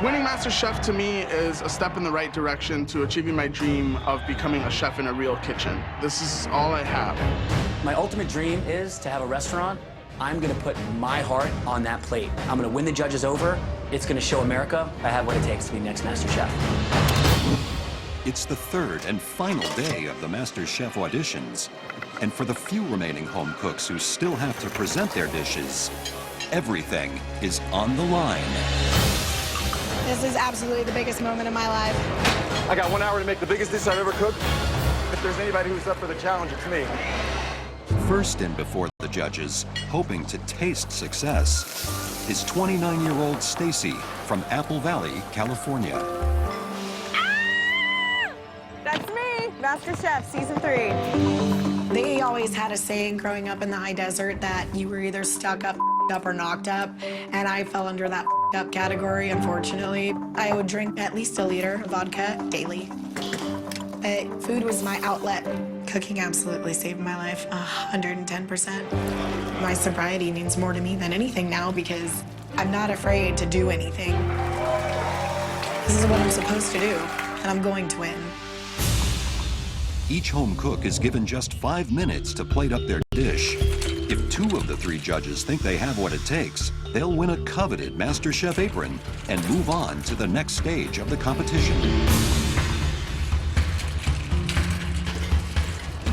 Winning Masterchef to me is a step in the right direction to achieving my dream of becoming a chef in a real kitchen. This is all I have. My ultimate dream is to have a restaurant. I'm gonna put my heart on that plate. I'm gonna win the judges over. It's gonna show America I have what it takes to be next MasterChef. It's the third and final day of the MasterChef auditions. And for the few remaining home cooks who still have to present their dishes, everything is on the line. This is absolutely the biggest moment of my life. I got 1 hour to make the biggest dish I've ever cooked. If there's anybody who's up for the challenge, it's me. First in before the judges, hoping to taste success, is 29-year-old Stacy from Apple Valley, California. That's me, MasterChef Season 3. They always had a saying growing up in the high desert that you were either stuck up or knocked up, and I fell under that up category, unfortunately. I would drink at least a liter of vodka daily. But food was my outlet. Cooking absolutely saved my life, 110%. My sobriety means more to me than anything now because I'm not afraid to do anything. This is what I'm supposed to do, and I'm going to win. Each home cook is given just 5 minutes to plate up their dish. If 2 of the 3 judges think they have what it takes, they'll win a coveted MasterChef apron and move on to the next stage of the competition.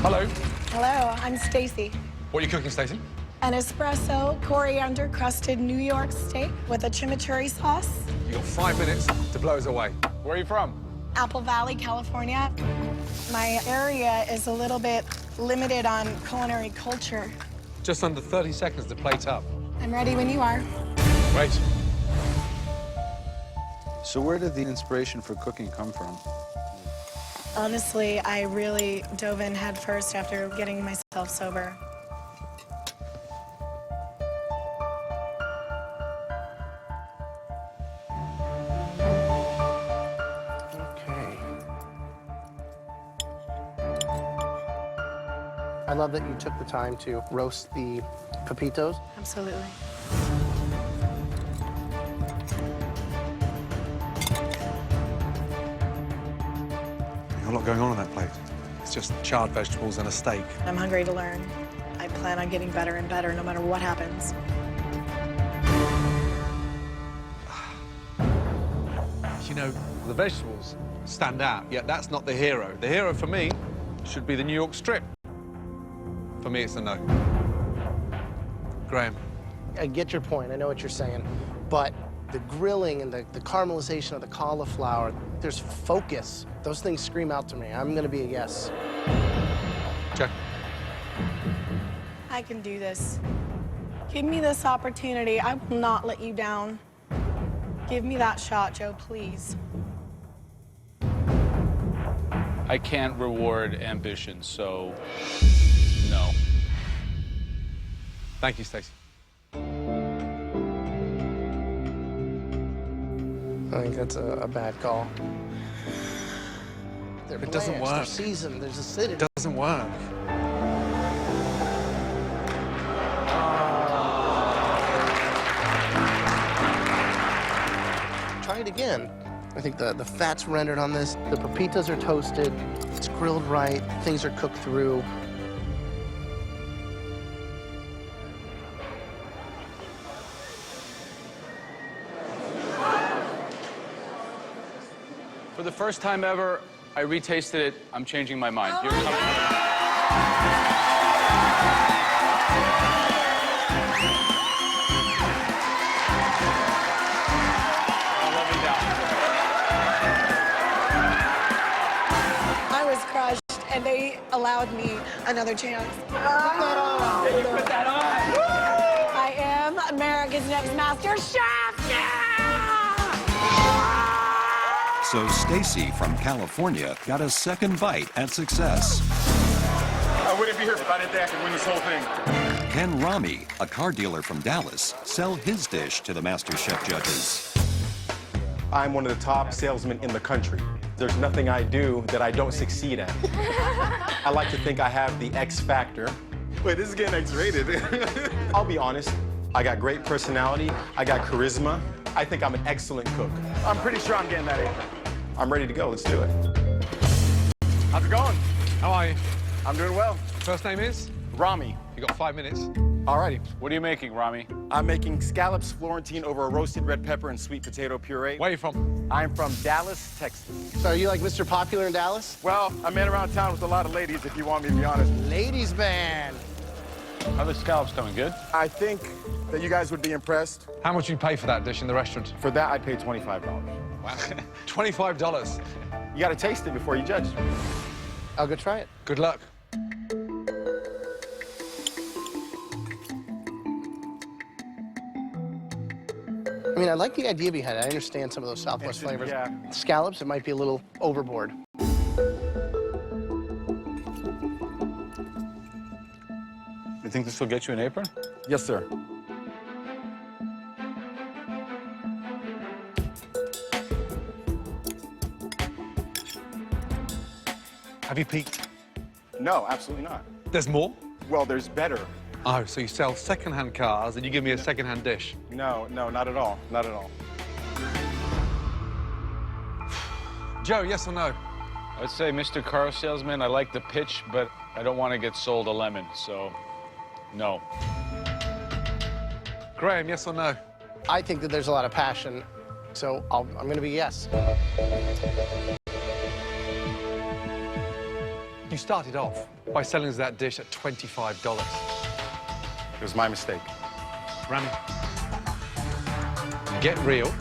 Hello. Hello, I'm Stacy. What are you cooking, Stacey? An espresso coriander-crusted New York steak with a chimichurri sauce. You got 5 minutes to blow us away. Where are you from? Apple Valley, California. My area is a little bit limited on culinary culture. Just under 30 seconds to plate up. I'm ready when you are. Great. So where did the inspiration for cooking come from? Honestly, I really dove in head first after getting myself sober. Okay. I love that you took the time to roast the pepitos. Absolutely. A lot going on that plate. It's just charred vegetables and a steak. I'm hungry to learn. I plan on getting better and better no matter what happens. You know, the vegetables stand out, yet that's not the hero. The hero for me should be the New York strip. For me, it's a no. Graham. I get your point. I know what you're saying. But the grilling and the caramelization of the cauliflower, there's focus. Those things scream out to me. I'm going to be a yes. Jack. I can do this. Give me this opportunity. I will not let you down. Give me that shot, Joe, please. I can't reward ambition, so no. Thank you, Stacey. I think that's a bad call. They're It doesn't blanched, they're work. seasoned, there's acidity. It doesn't work. Try it again. I think the fat's rendered on this. The pepitas are toasted. It's grilled right. Things are cooked through. For the first time ever, I retasted it. I'm changing my mind. You're coming. Let me down. I was crushed, and they allowed me another chance. Yeah, you put that on. I am America's Next Master Chef! Yeah! So Stacy from California got a second bite at success. I wouldn't be here if I didn't think I could win this whole thing. Ken Rami, a car dealer from Dallas, sell his dish to the MasterChef judges. I'm one of the top salesmen in the country. There's nothing I do that I don't succeed at. I like to think I have the X factor. Wait, this is getting X-rated. I'll be honest, I got great personality, I got charisma, I think I'm an excellent cook. I'm pretty sure I'm getting that apron. I'm ready to go. Let's do it. How's it going? How are you? I'm doing well. First name is? Rami. You got 5 minutes. Alrighty. What are you making, Rami? I'm making scallops Florentine over a roasted red pepper and sweet potato puree. Where are you from? I'm from Dallas, Texas. So are you like Mr. Popular in Dallas? Well, I man around town with a lot of ladies, if you want me to be honest. Ladies man. How are the scallops coming? Good? I think that you guys would be impressed. How much do you pay for that dish in the restaurant? For that, I'd pay $25. Wow. $25. You got to taste it before you judge. I'll go try it. Good luck. I mean, I like the idea behind it. I understand some of those Southwest flavors. Yeah. Scallops, it might be a little overboard. You think this will get you an apron? Yes, sir. Have you peeked? No, absolutely not. There's more? Well, there's better. Oh, so you sell second-hand cars and you give me a second-hand dish? No, not at all. Not at all. Joe, yes or no? I would say, Mr. Car Salesman, I like the pitch, but I don't want to get sold a lemon, so no. Graham, yes or no? I think that there's a lot of passion, so I'm going to be yes. You started off by selling us that dish at $25. It was my mistake. Rami, get real.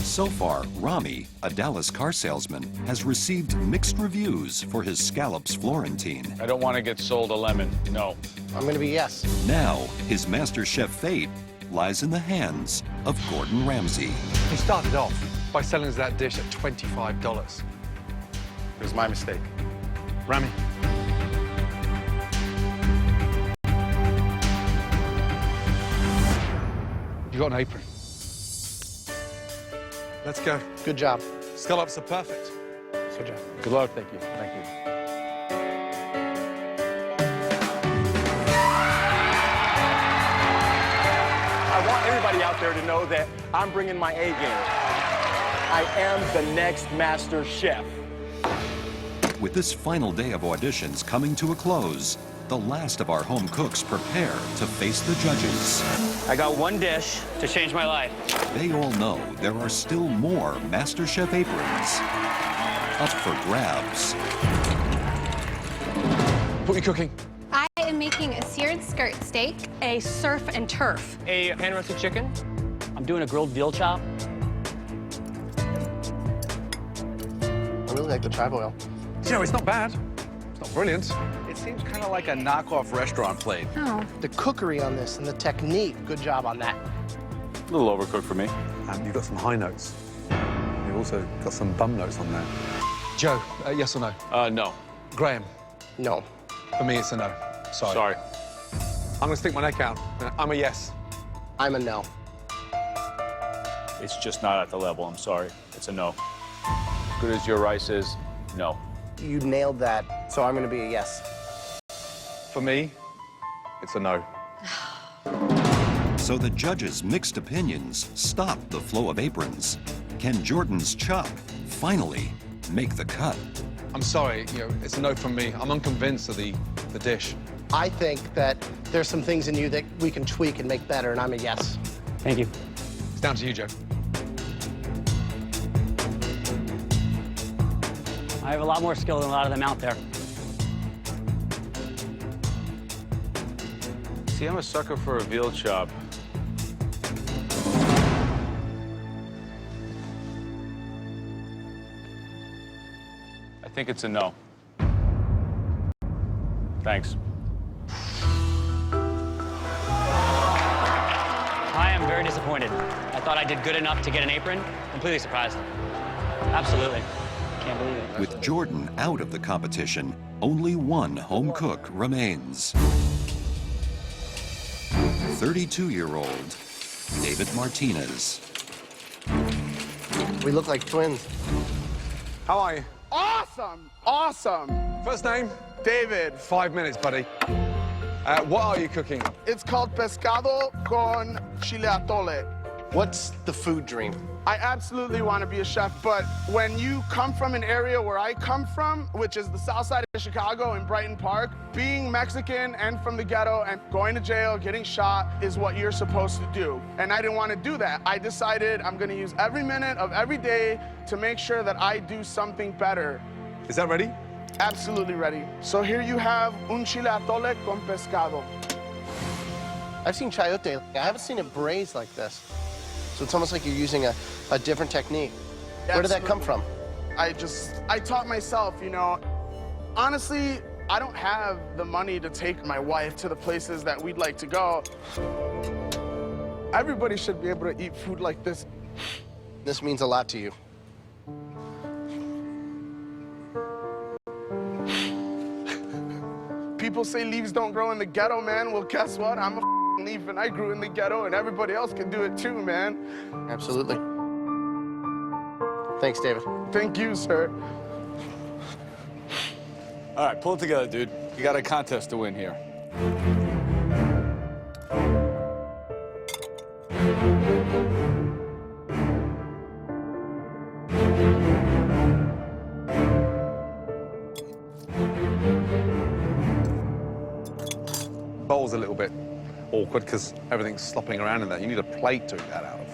So far, Rami, a Dallas car salesman, has received mixed reviews for his scallops Florentine. I don't want to get sold a lemon, no. I'm going to be yes. Now, his Masterchef fate lies in the hands of Gordon Ramsay. You started off by selling us that dish at $25. It was my mistake. Rami. You got an apron. Let's go. Good job. Scallops are perfect. Good job. Good luck. Thank you. Thank you. I want everybody out there to know that I'm bringing my A game. I am the next master chef. With this final day of auditions coming to a close, the last of our home cooks prepare to face the judges. I got one dish to change my life. They all know there are still more MasterChef aprons up for grabs. What are you cooking? I am making a seared skirt steak, a surf and turf. A pan-roasted chicken. I'm doing a grilled veal chop. I really like the chive oil. You know, it's not bad. It's not brilliant. It seems kind of like a knockoff restaurant plate. Oh, The cookery on this and the technique, good job on that. A little overcooked for me. You've got some high notes. You've also got some bum notes on there. Joe, yes or no? No. Graham, No. for me, it's a no. Sorry. Sorry. I'm gonna stick my neck out. I'm a yes. I'm a no. It's just not at the level, I'm sorry. It's a no. As good as your rice is, no. You nailed that, so I'm going to be a yes. For me, it's a no. So the judges' mixed opinions stop the flow of aprons. Can Jordan's chop finally make the cut? I'm sorry, you know, it's a no from me. I'm unconvinced of the dish. I think that there's some things in you that we can tweak and make better, and I'm a yes. Thank you. It's down to you, Joe. I have a lot more skill than a lot of them out there. See, I'm a sucker for a veal chop. I think it's a no. Thanks. I am very disappointed. I thought I did good enough to get an apron. Completely surprised. Absolutely. Can't believe it. With Jordan out of the competition, only one home cook remains. 32-year-old David Martinez. We look like twins. How are you? Awesome! Awesome! First name? David. 5 minutes, buddy. What are you cooking? It's called pescado con chile atole. What's the food dream? I absolutely want to be a chef, but when you come from an area where I come from, which is the south side of Chicago in Brighton Park, being Mexican and from the ghetto and going to jail, getting shot is what you're supposed to do. And I didn't want to do that. I decided I'm going to use every minute of every day to make sure that I do something better. Is that ready? Absolutely ready. So here you have un chile atole con pescado. I've seen chayote. I haven't seen it braised like this. So it's almost like you're using a different technique. Where did that come from? I taught myself, you know. Honestly, I don't have the money to take my wife to the places that we'd like to go. Everybody should be able to eat food like this. This means a lot to you. People say leaves don't grow in the ghetto, man. Well, guess what? I'm a leaf and I grew in the ghetto and everybody else can do it too, man. Absolutely. Thanks, David. Thank you, sir. All right, pull it together, dude. You got a contest to win here. Bowl's a little bit awkward because everything's slopping around in there. You need a plate to eat that out of.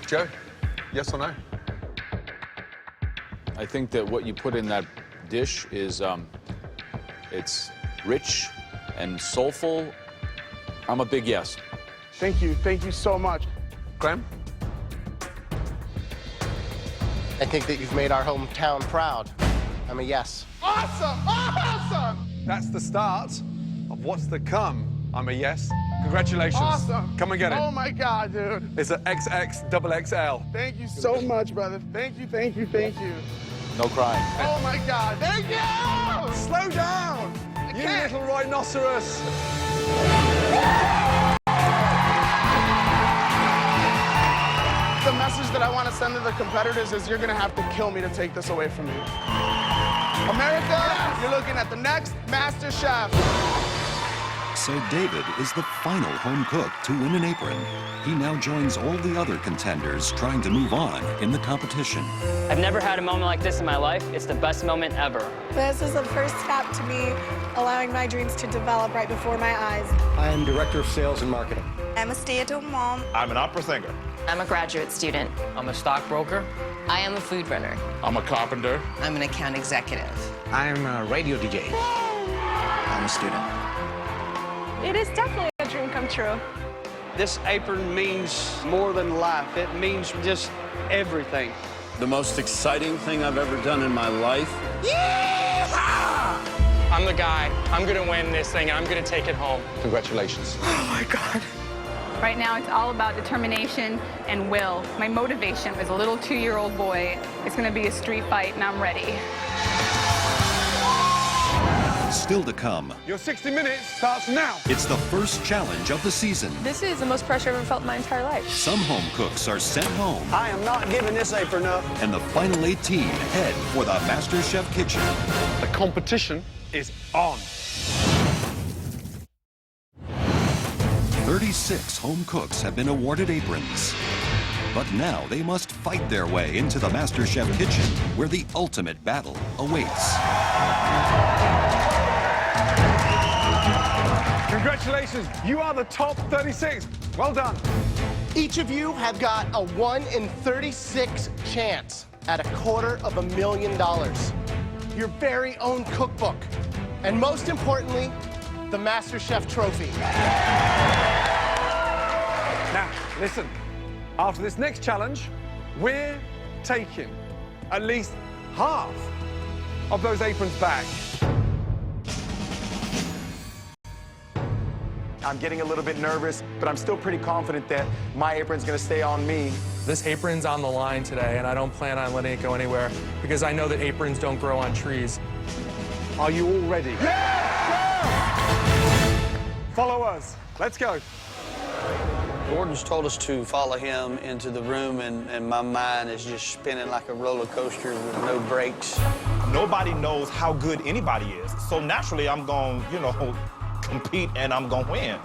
Joe, yes or no? I think that what you put in that dish is, it's rich and soulful. I'm a big yes. Thank you so much. Graham? I think that you've made our hometown proud. I'm a yes. Awesome, awesome! That's the start of what's to come. I'm a yes. Congratulations. Awesome. Come and get it. Oh my God, dude. It's an XXXL. Thank you so much, brother. Thank you, thank you, thank you. No crying. Oh my God, thank you! Slow down! You can't. little rhinoceros! The message that I want to send to the competitors is you're gonna have to kill me to take this away from me. America, you're looking at the next Masterchef. So David is the final home cook to win an apron. He now joins all the other contenders trying to move on in the competition. I've never had a moment like this in my life. It's the best moment ever. This is the first step to me allowing my dreams to develop right before my eyes. I am Director of Sales and Marketing. I'm a stay-at-home mom. I'm an opera singer. I'm a graduate student. I'm a stockbroker. I am a food runner. I'm a carpenter. I'm an account executive. I'm a radio DJ. I'm a student. It is definitely a dream come true. This apron means more than life. It means just everything. The most exciting thing I've ever done in my life. I'm the guy. I'm gonna win this thing, and I'm gonna take it home. Congratulations. Oh my God. Right now, it's all about determination and will. My motivation as a little 2-year-old boy is gonna be a street fight, and I'm ready. Still to come, Your 60 minutes starts now. it's the first challenge of the season. This is the most pressure I've ever felt in my entire life. Some home cooks are sent home, I am not giving this apron up. and the final 18 head for the MasterChef kitchen. The competition is on. 36 home cooks have been awarded aprons. But now they must fight their way into the MasterChef kitchen, where the ultimate battle awaits. Congratulations, you are the top 36. Well done. Each of you have got a 1 in 36 chance at $250,000. Your very own cookbook. And most importantly, the MasterChef trophy. Now, listen. After this next challenge, we're taking at least half of those aprons back. I'm getting a little bit nervous, but I'm still pretty confident that my apron's gonna stay on me. This apron's on the line today, and I don't plan on letting it go anywhere because I know that aprons don't grow on trees. Are you all ready? Yeah! Follow us. Let's go. Gordon's told us to follow him into the room, and my mind is just spinning like a roller coaster with no brakes. Nobody knows how good anybody is. So naturally, I'm going to, you know, compete and I'm going to win.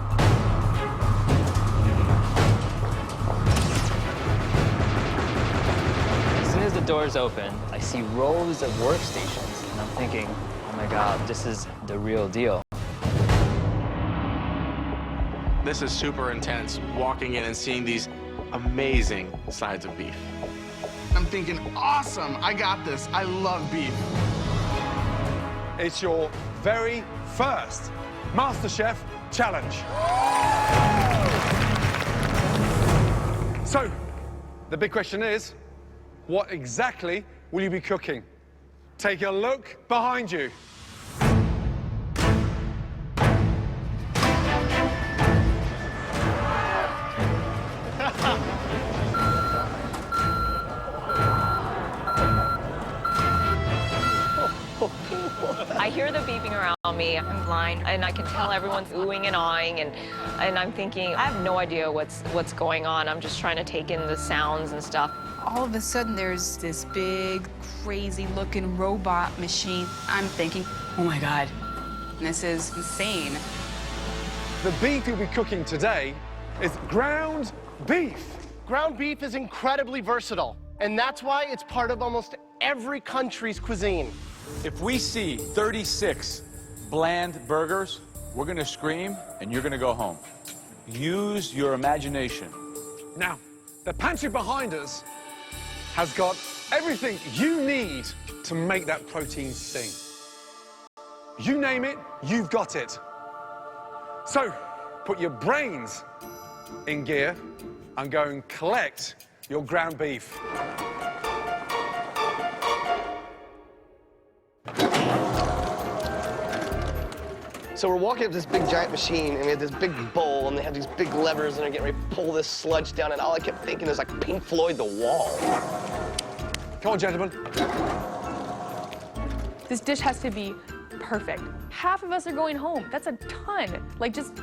As soon as the doors open, I see rows of workstations, and I'm thinking, oh my God, this is the real deal. This is super intense, walking in and seeing these amazing sides of beef. I'm thinking, awesome, I got this. I love beef. It's your very first MasterChef challenge. So, the big question is, what exactly will you be cooking? Take a look behind you. I hear the beeping around me. I'm blind, and I can tell everyone's oohing and awing, and I'm thinking, I have no idea what's going on. I'm just trying to take in the sounds and stuff. All of a sudden, there's this big, crazy-looking robot machine. I'm thinking, oh my God, this is insane. The beef you'll be cooking today is ground beef. Ground beef is incredibly versatile, and that's why it's part of almost every country's cuisine. If we see 36 bland burgers, we're gonna scream and you're gonna go home. Use your imagination. Now, the pantry behind us has got everything you need to make that protein sting. You name it, you've got it. So, put your brains in gear and go and collect your ground beef. So we're walking up this big giant machine, and we had this big bowl, and they have these big levers, and they're getting ready to pull this sludge down, and all I kept thinking is like Pink Floyd, The Wall. Come on, gentlemen. This dish has to be perfect. Half of us are going home. That's a ton. Like, just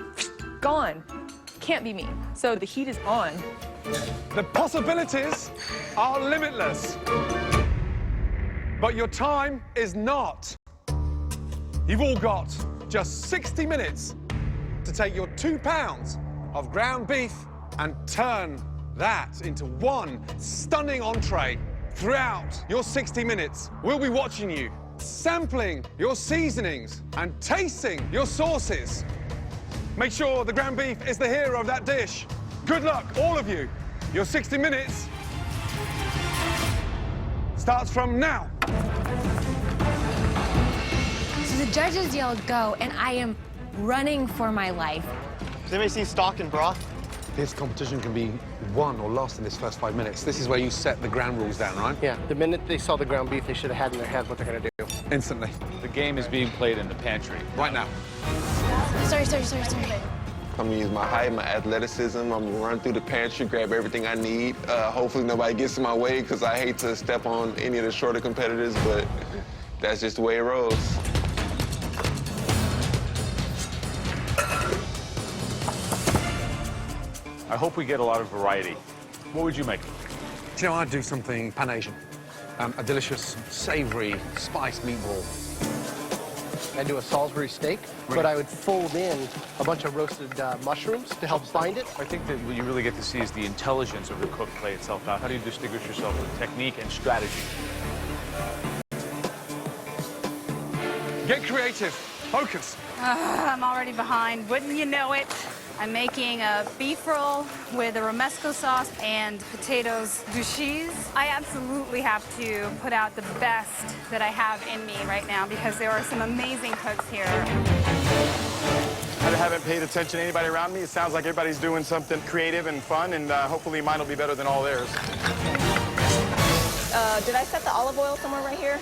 gone. Can't be me. So the heat is on. The possibilities are limitless. But your time is not. You've all got just 60 minutes to take your 2 pounds of ground beef and turn that into one stunning entree. Throughout your 60 minutes, we'll be watching you, sampling your seasonings and tasting your sauces. Make sure the ground beef is the hero of that dish. Good luck, all of you. Your 60 minutes starts from now. So the judges yelled go, and I am running for my life. Does anybody see stock and broth? This competition can be won or lost in this first 5 minutes. This is where you set the ground rules down, right? Yeah, the minute they saw the ground beef, they should have had in their head what they're gonna do. Instantly. The game is being played in the pantry. Right now. Sorry. I'm gonna use my height, my athleticism. I'm gonna run through the pantry, grab everything I need. Hopefully nobody gets in my way, because I hate to step on any of the shorter competitors, but that's just the way it rolls. I hope we get a lot of variety. What would you make? Do you know, I'd do something Pan-Asian. A delicious, savory, spiced meatball. I'd do a Salisbury steak, but I would fold in a bunch of roasted mushrooms to help bind it. I think that what you really get to see is the intelligence of the cook play itself out. How do you distinguish yourself with technique and strategy? Get creative. Focus. I'm already behind. Wouldn't you know it? I'm making a beef roll with a romesco sauce and potatoes douches. I absolutely have to put out the best that I have in me right now because there are some amazing cooks here. I haven't paid attention to anybody around me. It sounds like everybody's doing something creative and fun, and hopefully mine will be better than all theirs. Did I set the olive oil somewhere right here?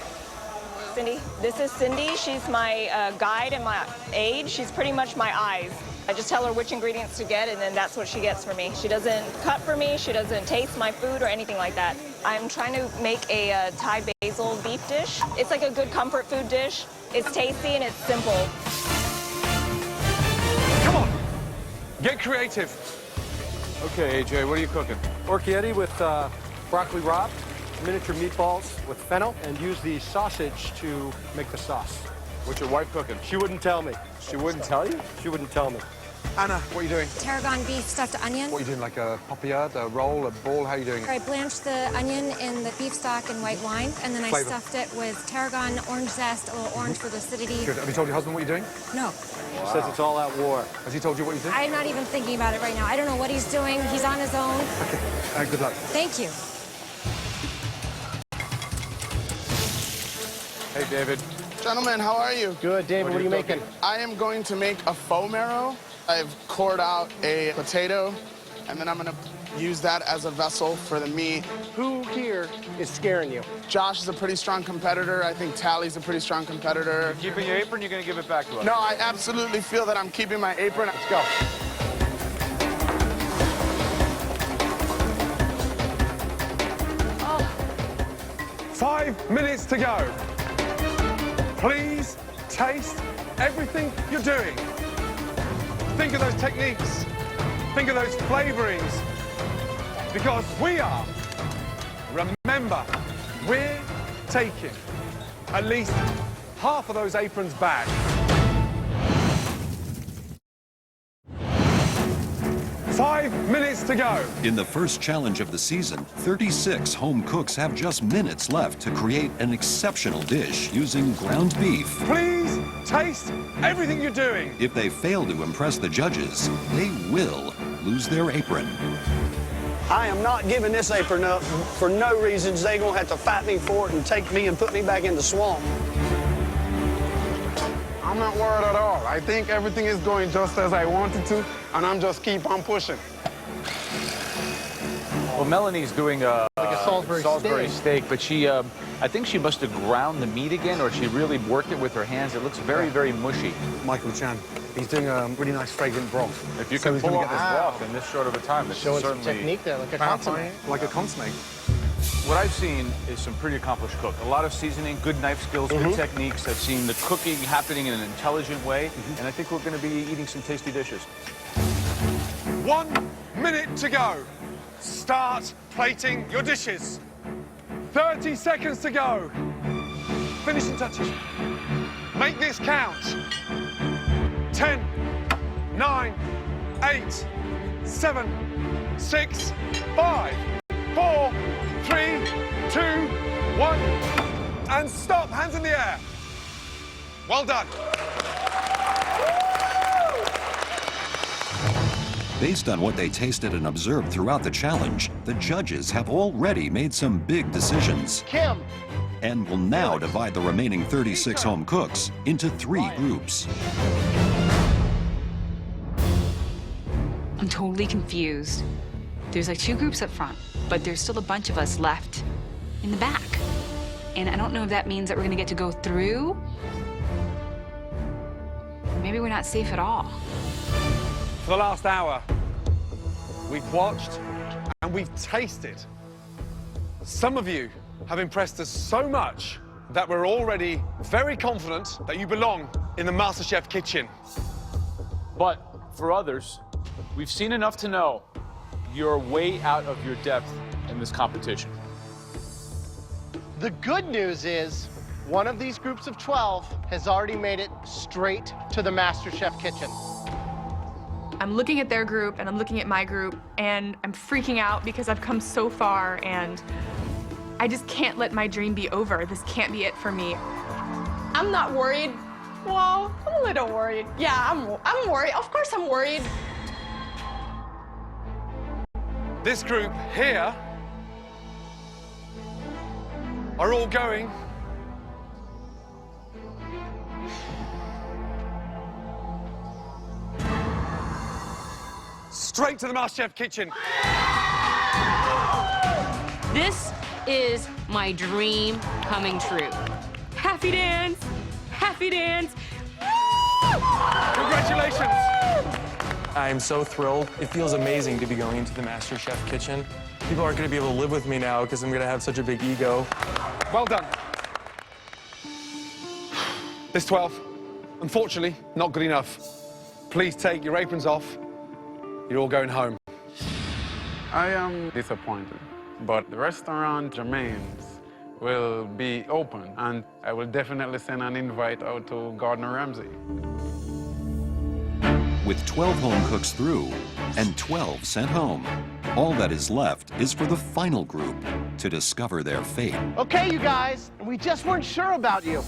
Cindy? This is Cindy. She's my guide and my aide. She's pretty much my eyes. I just tell her which ingredients to get, and then that's what she gets for me. She doesn't cut for me. She doesn't taste my food or anything like that. I'm trying to make a Thai basil beef dish. It's like a good comfort food dish. It's tasty and it's simple. Come on, get creative. Okay, AJ, what are you cooking? Orchietti with broccoli rabe, miniature meatballs with fennel, and use the sausage to make the sauce. What's your wife cooking? She wouldn't tell me. She wouldn't tell you? She wouldn't tell me. Anna, what are you doing? Tarragon beef stuffed onion. What are you doing, like a papillard, a roll, a ball? How are you doing it? I blanched the onion in the beef stock and white wine, and then I Flavor. stuffed it with tarragon, orange zest, a little orange for the acidity. Good. Have you told your husband what you're doing? No. She says it's all out war. Has he told you what he's doing? I'm not even thinking about it right now. I don't know what he's doing. He's on his own. Okay. Good luck. Thank you. Hey, David. Gentlemen, how are you? Good, David. What are you making? I am going to make a faux marrow. I've cored out a potato, and then I'm going to use that as a vessel for the meat. Who here is scaring you? Josh is a pretty strong competitor. I think Tally's a pretty strong competitor. You're keeping your apron, you're going to give it back to us? No, I absolutely feel that I'm keeping my apron. Let's go. Oh. 5 minutes to go. Please taste everything you're doing. Think of those techniques. Think of those flavorings. Because we are, remember, we're taking at least half of those aprons back. 5 minutes to go. In the first challenge of the season, 36 home cooks have just minutes left to create an exceptional dish using ground beef. Please taste everything you're doing. If they fail to impress the judges, they will lose their apron. I am not giving this apron up for no reasons. They're going to have to fight me for it and take me and put me back in the swamp. I'm not worried at all. I think everything is going just as I wanted to, and I'm just keep on pushing. Well, Melanie's doing a Salisbury steak, but she, I think she must have ground the meat again, or she really worked it with her hands. It looks very, very mushy. Michael Chan, he's doing a really nice fragrant broth. If you can pull off this broth in this short of a time, this is Showing some certainly technique there, like a consomme. Like a consomme. What I've seen is some pretty accomplished cook. A lot of seasoning, good knife skills, good techniques. I've seen the cooking happening in an intelligent way, and I think we're going to be eating some tasty dishes. 1 minute to go. Start plating your dishes. 30 seconds to go. Finishing touches. Make this count. 10, 9, 8, 7, 6, 5, 4, 3, 2, 1, and stop. Hands in the air. Well done. Based on what they tasted and observed throughout the challenge, the judges have already made some big decisions. Kim. And will now divide the remaining 36 home cooks into 3 groups. I'm totally confused. There's like 2 groups up front, but there's still a bunch of us left in the back. And I don't know if that means that we're gonna get to go through. Maybe we're not safe at all. For the last hour, we've watched and we've tasted. Some of you have impressed us so much that we're already very confident that you belong in the MasterChef kitchen. But for others, we've seen enough to know you're way out of your depth in this competition. The good news is one of these groups of 12 has already made it straight to the MasterChef kitchen. I'm looking at their group and I'm looking at my group and I'm freaking out because I've come so far and I just can't let my dream be over. This can't be it for me. I'm not worried. Well, I'm a little worried. Yeah, I'm worried. Of course I'm worried. This group here are all going straight to the MasterChef kitchen. This is my dream coming true. Happy dance! Happy dance! Congratulations! I am so thrilled. It feels amazing to be going into the MasterChef kitchen. People aren't going to be able to live with me now because I'm going to have such a big ego. Well done. This 12, unfortunately, not good enough. Please take your aprons off. You're all going home. I am disappointed, but the restaurant Jermaine's will be open, and I will definitely send an invite out to Gardner Ramsay. With 12 home cooks through and 12 sent home, all that is left is for the final group to discover their fate. Okay, you guys, we just weren't sure about you,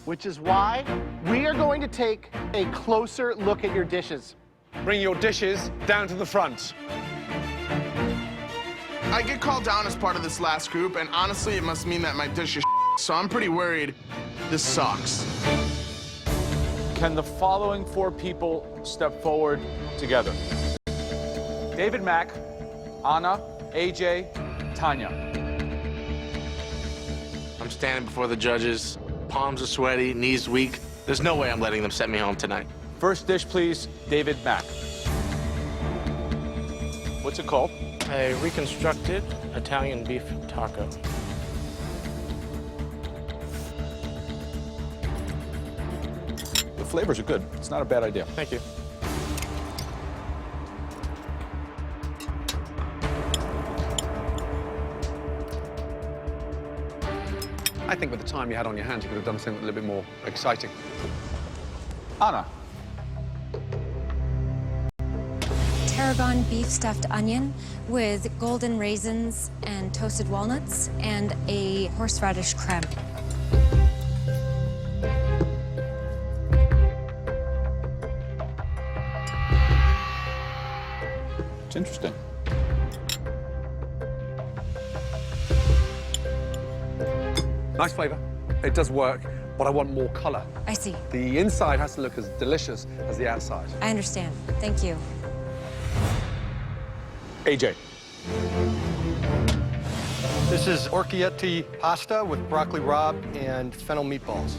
which is why we are going to take a closer look at your dishes. Bring your dishes down to the front. I get called down as part of this last group, and honestly, it must mean that my dish is so I'm pretty worried this sucks. Can the following 4 people step forward together? David Mack, Anna, AJ, Tanya. I'm standing before the judges. Palms are sweaty, knees weak. There's no way I'm letting them send me home tonight. First dish, please, David Mack. What's it called? A reconstructed Italian beef taco. The flavors are good. It's not a bad idea. Thank you. I think with the time you had on your hands, you could have done something a little bit more exciting. Anna. Tarragon beef stuffed onion with golden raisins and toasted walnuts and a horseradish creme. It's interesting. Nice flavor. It does work, but I want more color. I see. The inside has to look as delicious as the outside. I understand. Thank you. AJ. This is orchietti pasta with broccoli rabe and fennel meatballs.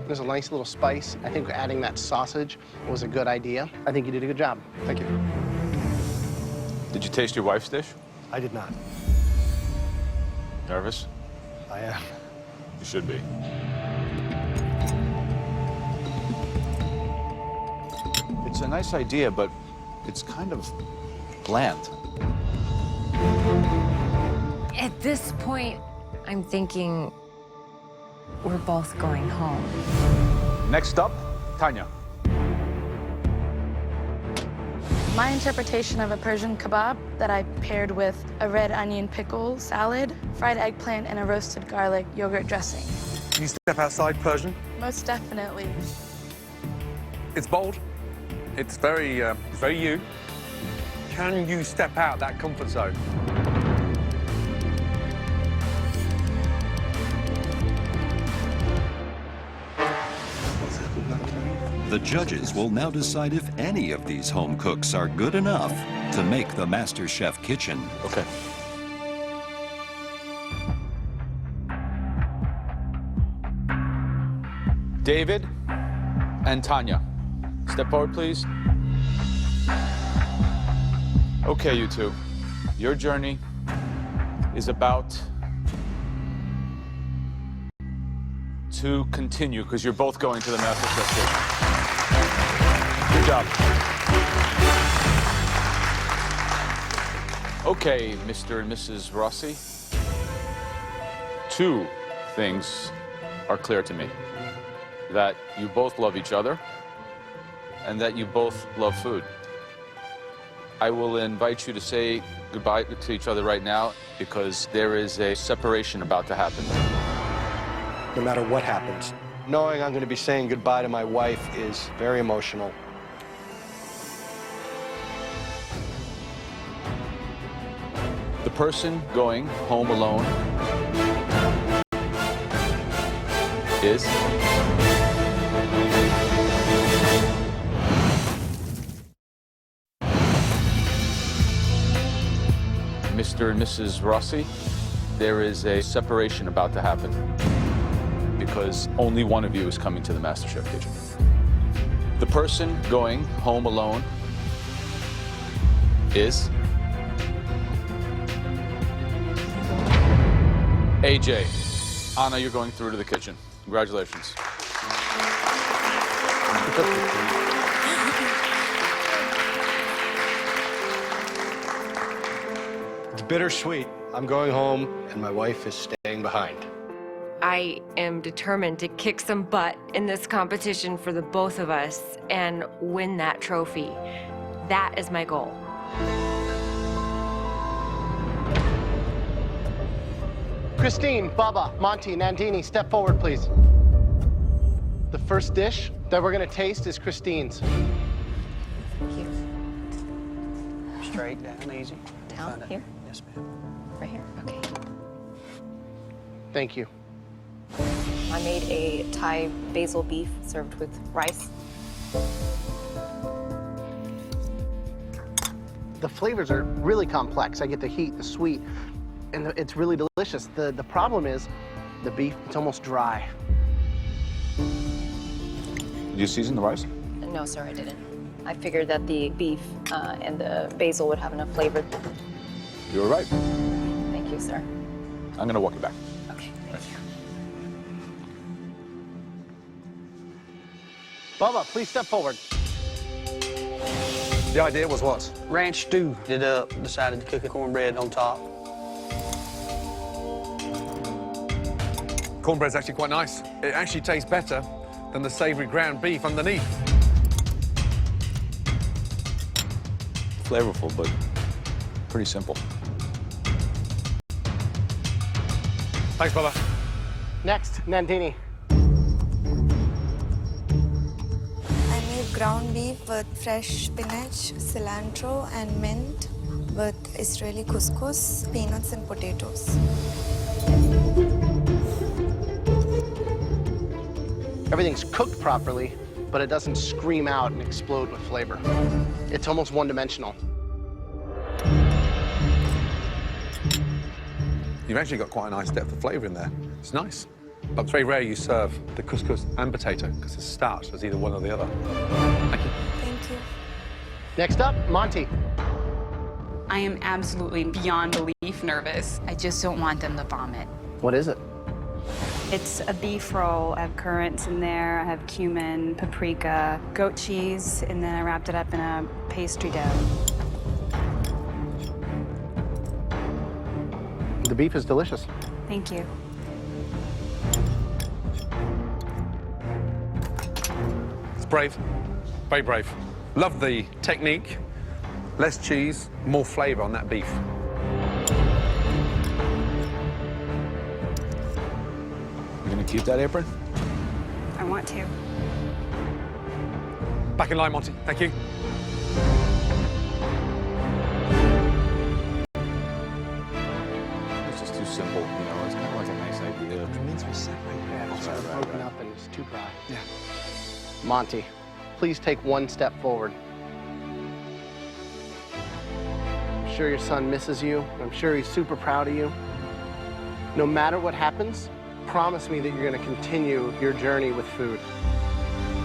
There's a nice little spice. I think adding that sausage was a good idea. I think you did a good job. Thank you. Did you taste your wife's dish? I did not. Nervous? I am. You should be. It's a nice idea, but it's kind of bland. At this point, I'm thinking we're both going home. Next up, Tanya. My interpretation of a Persian kebab that I paired with a red onion pickle salad, fried eggplant, and a roasted garlic yogurt dressing. Can you step outside Persian? Most definitely. It's bold. It's very you. Can you step out that comfort zone? The judges will now decide if any of these home cooks are good enough to make the Masterchef kitchen. Okay. David and Tanya. Step forward, please. Okay, you two. Your journey is about to continue because you're both going to the Masterchef kitchen. Good job. Okay, Mr. and Mrs. Rossi. 2 things are clear to me. That you both love each other and that you both love food. I will invite you to say goodbye to each other right now because there is a separation about to happen. No matter what happens, knowing I'm going to be saying goodbye to my wife is very emotional. The person going home alone is Mr. and Mrs. Rossi. There is a separation about to happen because only one of you is coming to the Masterchef kitchen. The person going home alone is AJ. Anna, you're going through to the kitchen. Congratulations. bittersweet. I'm going home, and my wife is staying behind. I am determined to kick some butt in this competition for the both of us and win that trophy. That is my goal. Christine, Bubba, Monty, Nandini, step forward, please. The first dish that we're gonna taste is Christine's. Straight down, easy. Down here? Yes, ma'am. Right here? Okay. Thank you. I made a Thai basil beef served with rice. The flavors are really complex. I get the heat, the sweet, and it's really delicious. The problem is the beef, it's almost dry. Did you season the rice? No, sir, I didn't. I figured that the beef and the basil would have enough flavor. You were right. Thank you, sir. I'm gonna walk you back. Okay, thank you. Bubba, please step forward. The idea was what? Ranch stew. Did up, decided to cook a cornbread on top. Cornbread's actually quite nice. It actually tastes better than the savory ground beef underneath. Flavorful, but pretty simple. Thanks, Bubba. Next, Nandini. I made ground beef with fresh spinach, cilantro, and mint with Israeli couscous, peanuts, and potatoes. Everything's cooked properly, but it doesn't scream out and explode with flavor. It's almost one-dimensional. You've actually got quite a nice depth of flavor in there. It's nice. But it's very rare you serve the couscous and potato because it's starched as either one or the other. Thank you. Thank you. Next up, Monty. I am absolutely beyond belief nervous. I just don't want them to vomit. What is it? It's a beef roll. I have currants in there. I have cumin, paprika, goat cheese, and then I wrapped it up in a pastry dough. The beef is delicious. Thank you. It's brave. Very brave. Love the technique. Less cheese, more flavor on that beef. You gonna keep that apron? I want to. Back in line, Monty. Thank you. It's just too simple, you know. It's kind of like a nice idea. It means we separate that. It's Right, broken right. up and it's too dry. Yeah. Monty, please take one step forward. I'm sure your son misses you. I'm sure he's super proud of you. No matter what happens, promise me that you're going to continue your journey with food.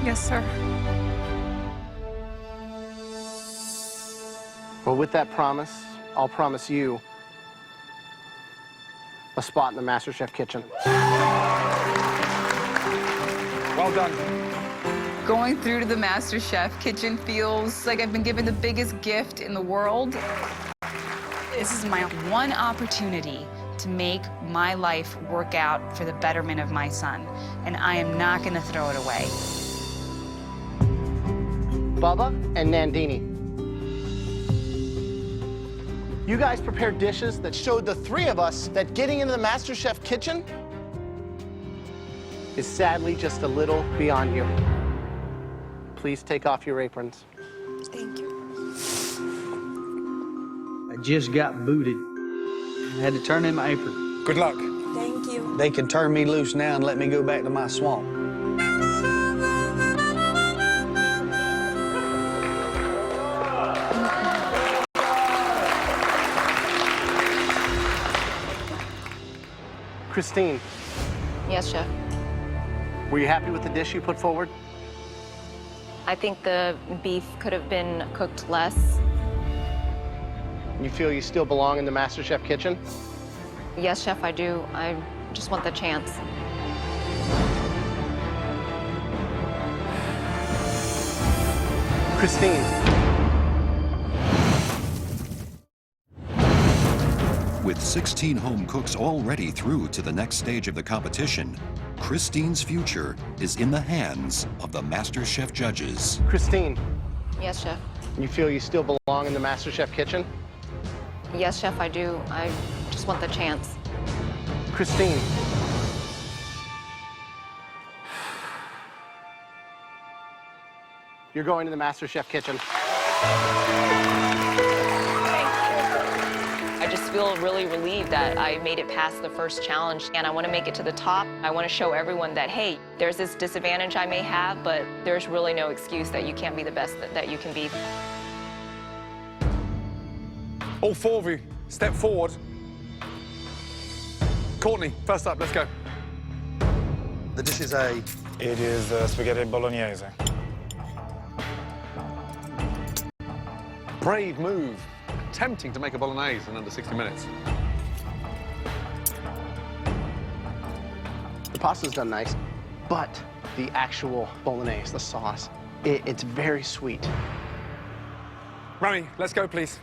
Yes, sir. Well, with that promise, I'll promise you a spot in the Masterchef kitchen. Well done. Going through to the Masterchef kitchen feels like I've been given the biggest gift in the world. This is my one opportunity to make my life work out for the betterment of my son, and I am not going to throw it away. Bubba and Nandini. You guys prepared dishes that showed the three of us that getting into the Masterchef kitchen is sadly just a little beyond you. Please take off your aprons. Thank you. I just got booted. I had to turn in my apron. Good luck. Thank you. They can turn me loose now and let me go back to my swamp. Christine, Yes, chef. were you happy with the dish you put forward? I think the beef could have been cooked less. You feel you still belong in the Masterchef kitchen? Yes, chef, I do. I just want the chance. Christine. With 16 home cooks already through to the next stage of the competition, Christine's future is in the hands of the MasterChef judges. Christine, Yes, Chef. you feel you still belong in the MasterChef kitchen? Yes, Chef, I do. I just want the chance. Christine. You're going to the MasterChef kitchen. I just feel really relieved that I made it past the first challenge, and I want to make it to the top. I want to show everyone that, hey, there's this disadvantage I may have, but there's really no excuse that you can't be the best that you can be. All four of you, step forward. Courtney, first up, let's go. The dish is a... It is spaghetti bolognese. Brave move. Attempting to make a bolognese in under 60 minutes. The pasta's done nice, but the actual bolognese, the sauce, it's very sweet. Rami, let's go, please.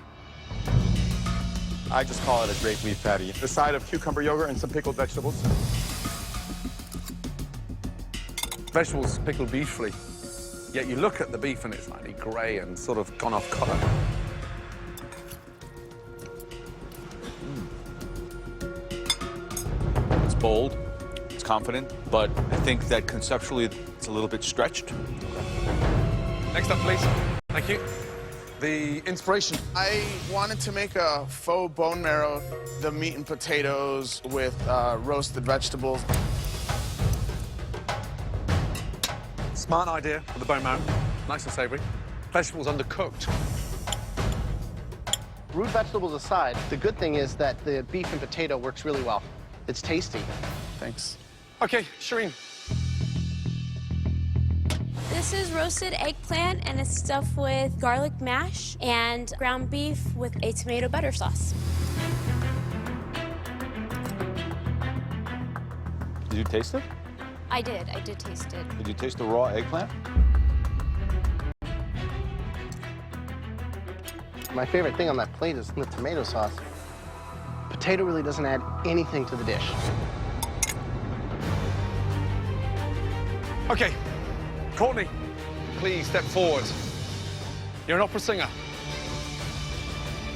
I just call it a great beef patty. A side of cucumber yogurt and some pickled vegetables. Vegetables pickled beautifully. Yet you look at the beef and it's slightly grey and sort of gone off colour. It's bold, it's confident, but I think that conceptually it's a little bit stretched. Next up, please. Thank you. The inspiration. I wanted to make a faux bone marrow, the meat and potatoes with roasted vegetables. Smart idea for the bone marrow. Nice and savoury. Vegetables undercooked. Root vegetables aside, the good thing is that the beef and potato works really well. It's tasty. Thanks. Okay, Shireen. This is roasted eggplant, and it's stuffed with garlic mash and ground beef with a tomato butter sauce. Did you taste it? I did taste it. Did you taste the raw eggplant? My favorite thing on that plate is the tomato sauce. Potato really doesn't add anything to the dish. Okay, Courtney, please step forward. You're an opera singer.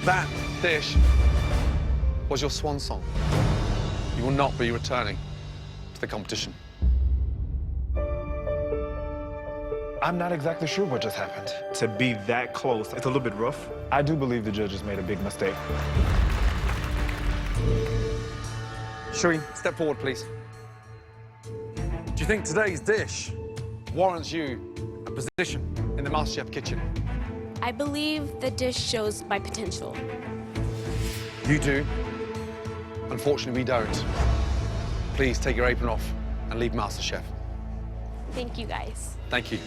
That dish was your swan song. You will not be returning to the competition. I'm not exactly sure what just happened. To be that close, it's a little bit rough. I do believe the judges made a big mistake. Shireen, step forward, please. Do you think today's dish warrants you a position in the MasterChef kitchen? I believe the dish shows my potential. You do. Unfortunately, we don't. Please take your apron off and leave MasterChef. Thank you, guys. Thank you.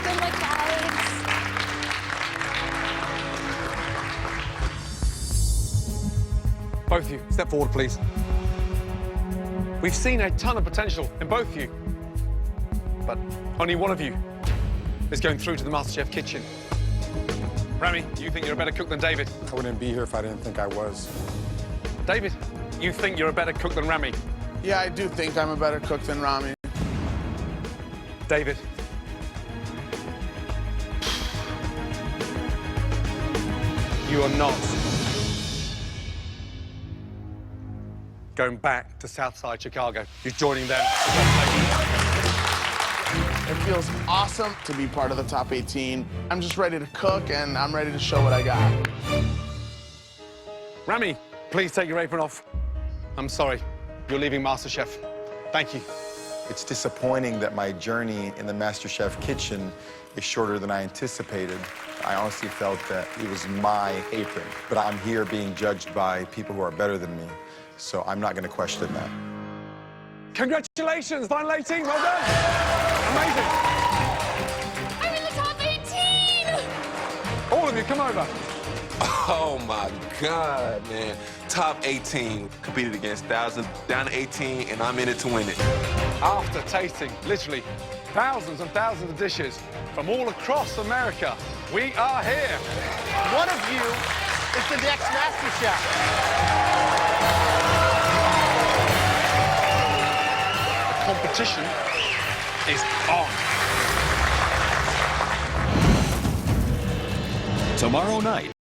Good luck, guys. Both of you, step forward, please. We've seen a ton of potential in both of you, but only one of you is going through to the MasterChef kitchen. Rami, you think you're a better cook than David? I wouldn't be here if I didn't think I was. David, you think you're a better cook than Rami? Yeah, I do think I'm a better cook than Rami. David. You are not going back to Southside Chicago. You're joining them. It feels awesome to be part of the top 18. I'm just ready to cook, and I'm ready to show what I got. Rami, please take your apron off. I'm sorry, you're leaving MasterChef. Thank you. It's disappointing that my journey in the MasterChef kitchen is shorter than I anticipated. I honestly felt that it was my apron, but I'm here being judged by people who are better than me, so I'm not going to question that. Congratulations, final 18, well done. Amazing. I'm in the top 18! All of you, come over. Oh my God, man. Top 18, competed against thousands, down to 18, and I'm in it to win it. After tasting literally thousands and thousands of dishes from all across America, we are here. One of you is the next Masterchef. The competition is on. Tomorrow night